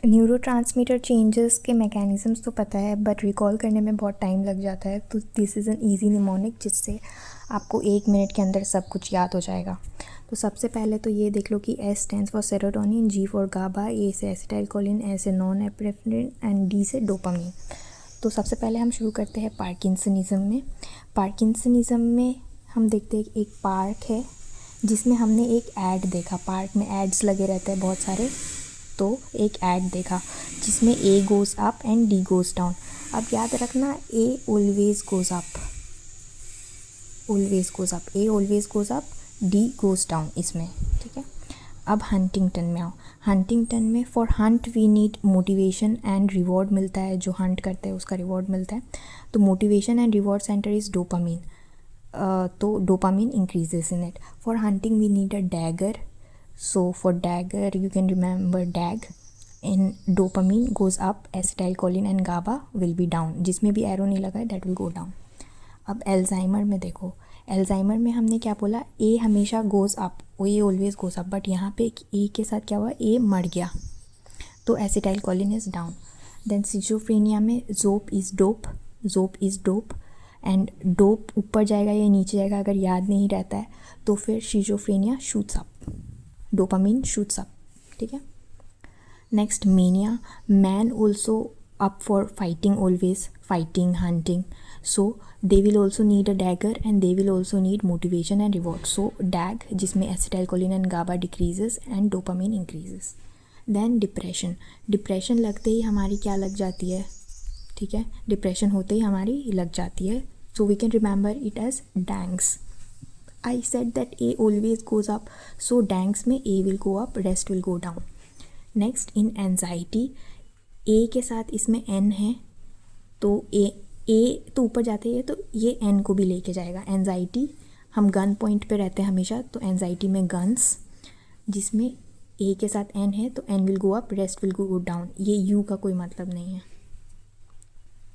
Neurotransmitter changes के mechanisms तो पता है, बट रिकॉल करने में बहुत टाइम लग जाता है। तो this is an easy mnemonic जिससे आपको 1 मिनट के अंदर सब कुछ याद हो जाएगा। तो सबसे पहले तो ये देख लो कि S stands for serotonin, G for GABA, A से एसिटाइलकोलिन, S से नॉन एपिनेफ्रिन एंड D से डोपामीन। तो सबसे पहले हम शुरू करते हैं पार्किंसनिज़म में। पार्किंसनिज़म में हम देखते हैं एक पार्क है जिसमें हमने एक ऐड देखा। पार्क में एड्स लगे रहते हैं बहुत सारे, तो एक ऐड देखा जिसमें A goes up and D goes down. अब याद रखना A always goes up, always goes up, A always goes up, D goes down इसमें, ठीक है। अब हंटिंगटन में आओ। हंटिंगटन में for hunt we need motivation and reward मिलता है, जो हंट करते हैं उसका रिवॉर्ड मिलता है। तो motivation and reward center is dopamine, तो dopamine increases in it. For hunting we need a dagger, so for dagger you can remember DAG. in dopamine goes up, acetylcholine and GABA will be down, जिसमें भी arrow नहीं लगा है that will go down. अब Alzheimer में देखो, Alzheimer में हमने क्या बोला, A हमेशा goes up, A always goes up, but यहाँ पे A के साथ क्या हुआ, A मर गया, तो acetylcholine is down. Then schizophrenia में jop is dope, jop is dope and dope ऊपर जाएगा या नीचे जाएगा अगर याद नहीं रहता है तो फिर schizophrenia shoots up, dopamine shoots up, ठीक है। Next mania, man also up for fighting, always fighting, hunting, so they will also need a dagger and they will also need motivation and reward. So dag जिसमें acetylcholine and GABA decreases and dopamine increases. Then depression, depression लगते ही हमारी क्या लग जाती है, ठीक है, डिप्रेशन होते ही हमारी लग जाती है, so we can remember it as dangs. I said that A always goes up, so DANGs में A will go up, rest will go down. Next in anxiety, A के साथ इसमें N है, तो A तो ऊपर जाते हैं तो ये N को भी लेके जाएगा। एनजाइटी हम गन पॉइंट पे रहते हैं हमेशा, तो एनजाइटी में गन्स जिसमें A के साथ N है तो N will go up, rest will go down। ये U का कोई मतलब नहीं है।